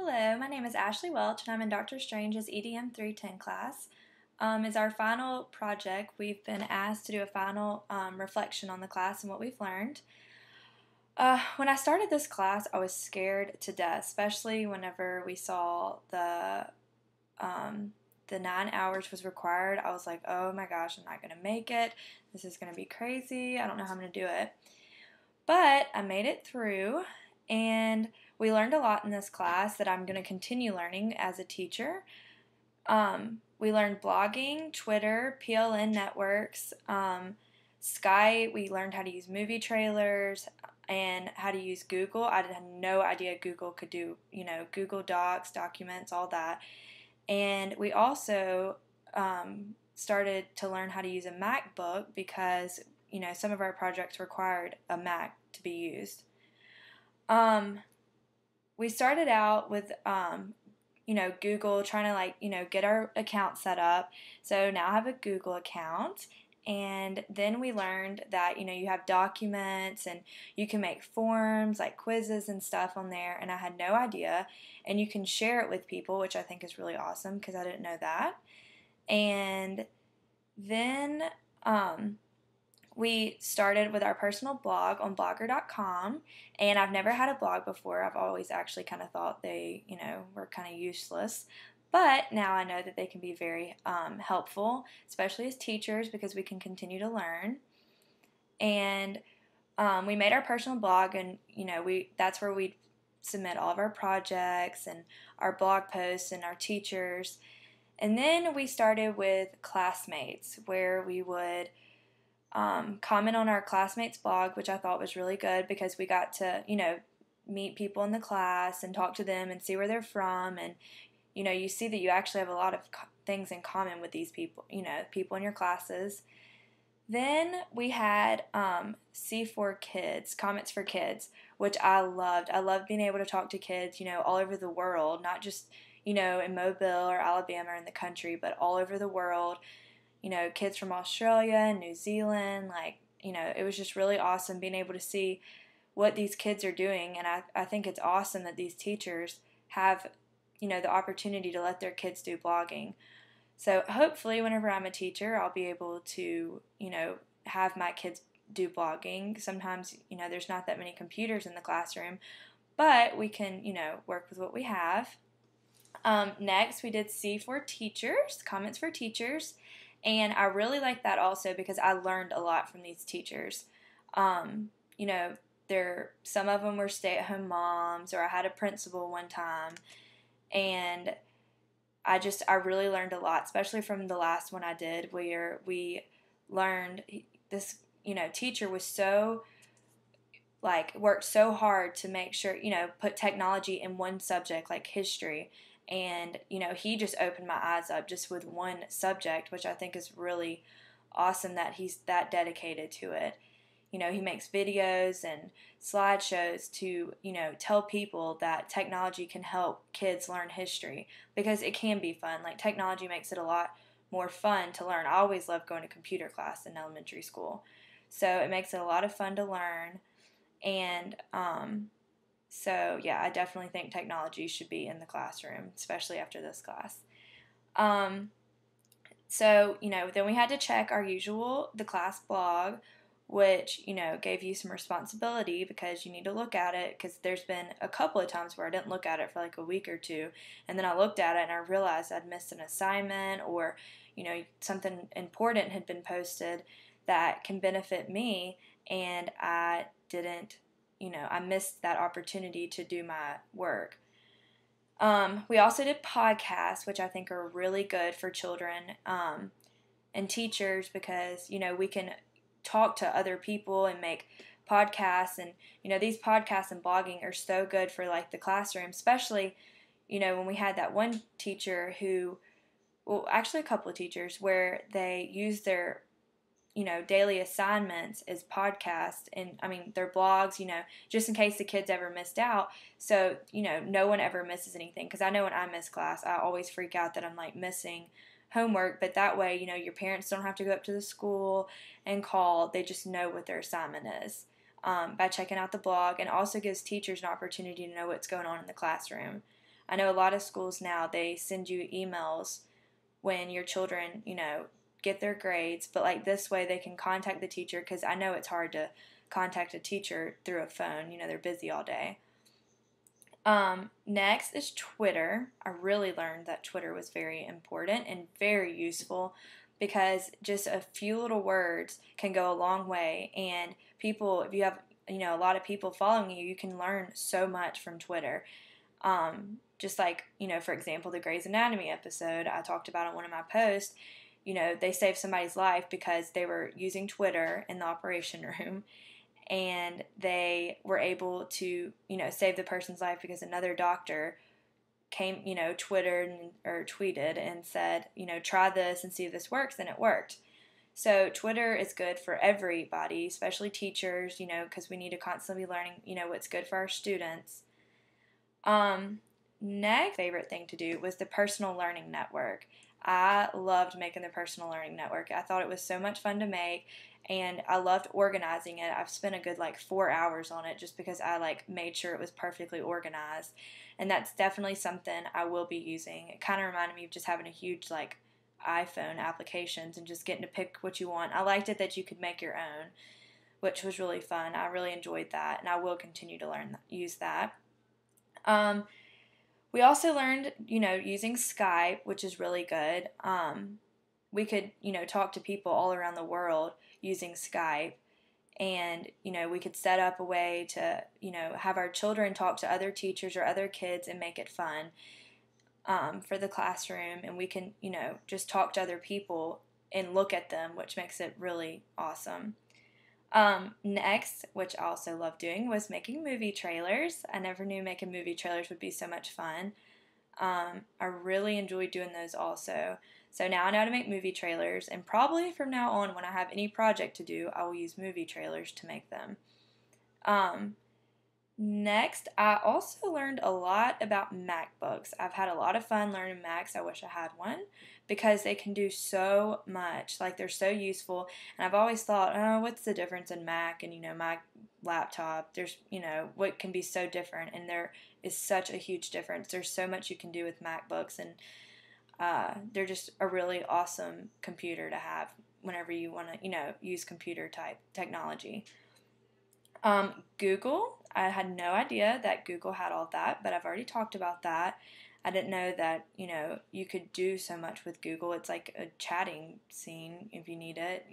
Hello, my name is Ashley Welch, and I'm in Dr. Strange's EDM 310 class. It's our final project. We've been asked to do a final reflection on the class and what we've learned. When I started this class, I was scared to death, especially whenever we saw the 9 hours was required. I was like, oh my gosh, I'm not going to make it. This is going to be crazy. I don't know how I'm going to do it. But I made it through, and we learned a lot in this class that I'm going to continue learning as a teacher. We learned blogging, Twitter, PLN networks, Skype. We learned how to use movie trailers and how to use Google. I had no idea Google could do, Google Docs, documents, all that. And we also started to learn how to use a MacBook because, some of our projects required a Mac to be used. We started out with, Google, trying to get our account set up. So now I have a Google account. And then we learned that, you have documents and you can make forms like quizzes and stuff on there. And I had no idea. And you can share it with people, which I think is really awesome because I didn't know that. And then we started with our personal blog on blogger.com, and I've never had a blog before. I've always actually kind of thought they, were kind of useless. But now I know that they can be very helpful, especially as teachers, because we can continue to learn. And we made our personal blog, and that's where we submit all of our projects and our blog posts and our teachers. And then we started with classmates, where we would comment on our classmates' blog, which I thought was really good because we got to, meet people in the class and talk to them and see where they're from. And, you see that you actually have a lot of things in common with these people, people in your classes. Then we had C4 Kids, Comments for Kids, which I loved. I loved being able to talk to kids, all over the world, not just, in Mobile or Alabama or in the country, but all over the world. Kids from Australia and New Zealand, it was just really awesome being able to see what these kids are doing. And I think it's awesome that these teachers have, the opportunity to let their kids do blogging. So hopefully whenever I'm a teacher, I'll be able to, have my kids do blogging. Sometimes, there's not that many computers in the classroom, but we can, work with what we have. Next, we did C4 Teachers, Comments for Teachers. And I really like that also because I learned a lot from these teachers. Some of them were stay-at-home moms, or I had a principal one time, and I really learned a lot, especially from the last one I did, where we learned this, teacher was so, worked so hard to make sure, put technology in one subject, like history. And, he just opened my eyes up just with one subject, which I think is really awesome that he's that dedicated to it. He makes videos and slideshows to, tell people that technology can help kids learn history because it can be fun. Technology makes it a lot more fun to learn. I always loved going to computer class in elementary school. So it makes it a lot of fun to learn. And, So, yeah, I definitely think technology should be in the classroom, especially after this class. Then we had to check the class blog, which, gave you some responsibility because you need to look at it because there's been a couple of times where I didn't look at it for a week or two, and then I looked at it and I realized I'd missed an assignment or, something important had been posted that can benefit me, and I didn't I missed that opportunity to do my work. We also did podcasts, which I think are really good for children and teachers because, we can talk to other people and make podcasts. And, these podcasts and blogging are so good for, the classroom, especially, when we had that one teacher actually a couple of teachers where they use their daily assignments as podcasts and, their blogs, just in case the kids ever missed out. So, no one ever misses anything. Because I know when I miss class, I always freak out that I'm, missing homework. But that way, your parents don't have to go up to the school and call. They just know what their assignment is by checking out the blog. And also gives teachers an opportunity to know what's going on in the classroom. I know a lot of schools now, they send you emails when your children, get their grades, but like this way they can contact the teacher, because I know it's hard to contact a teacher through a phone. They're busy all day. Next is Twitter. I really learned that Twitter was very important and very useful, because just a few little words can go a long way. And people, if you have, a lot of people following you, you can learn so much from Twitter. Just like, for example, the Grey's Anatomy episode I talked about in one of my posts, they saved somebody's life because they were using Twitter in the operation room, and they were able to, save the person's life because another doctor came, tweeted and said, try this and see if this works, and it worked. So Twitter is good for everybody, especially teachers, because we need to constantly be learning, what's good for our students. Next favorite thing to do was the Personal Learning Network. I loved making the Personal Learning Network. I thought it was so much fun to make, and I loved organizing it. I've spent a good 4 hours on it just because I made sure it was perfectly organized, and that's definitely something I will be using. It kind of reminded me of just having a huge iPhone applications and just getting to pick what you want. I liked it that you could make your own, which was really fun. I really enjoyed that, and I will continue to use that. We also learned, using Skype, which is really good. We could, talk to people all around the world using Skype. And, we could set up a way to, have our children talk to other teachers or other kids and make it fun for the classroom. And we can, just talk to other people and look at them, which makes it really awesome. Next, which I also love doing, was making movie trailers. I never knew making movie trailers would be so much fun. I really enjoyed doing those also. So now I know how to make movie trailers, and probably from now on, when I have any project to do, I will use movie trailers to make them. Next, I also learned a lot about MacBooks. I've had a lot of fun learning Macs. I wish I had one, because they can do so much. They're so useful. And I've always thought, oh, what's the difference in Mac and, my laptop? There's, what can be so different? And there is such a huge difference. There's so much you can do with MacBooks, and they're just a really awesome computer to have whenever you want to, use computer type technology. Google, I had no idea that Google had all that, but I've already talked about that. I didn't know that, you could do so much with Google. It's like a chatting scene if you need it,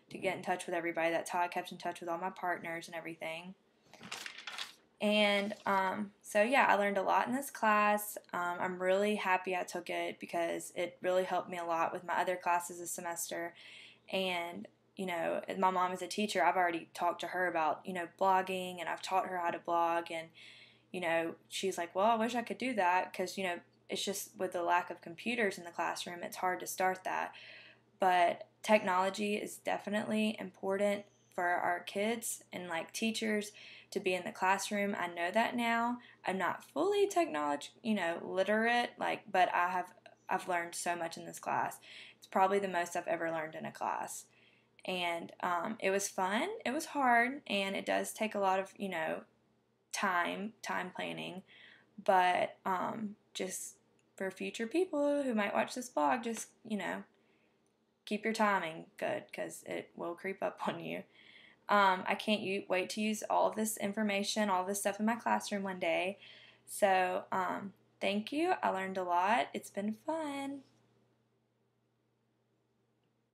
to get in touch with everybody. That's how I kept in touch with all my partners and everything. And so, yeah, I learned a lot in this class. I'm really happy I took it, because it really helped me a lot with my other classes this semester. And my mom is a teacher. I've already talked to her about, blogging, and I've taught her how to blog. And, she's like, well, I wish I could do that, because, it's just with the lack of computers in the classroom, it's hard to start that. But technology is definitely important for our kids and teachers to be in the classroom. I know that now. I'm not fully technology, literate, but I've learned so much in this class. It's probably the most I've ever learned in a class. And it was fun. It was hard, and it does take a lot of, time planning. But just for future people who might watch this blog, just, keep your timing good, because it will creep up on you. I can't wait to use all of this information, all this stuff in my classroom one day. So thank you. I learned a lot. It's been fun.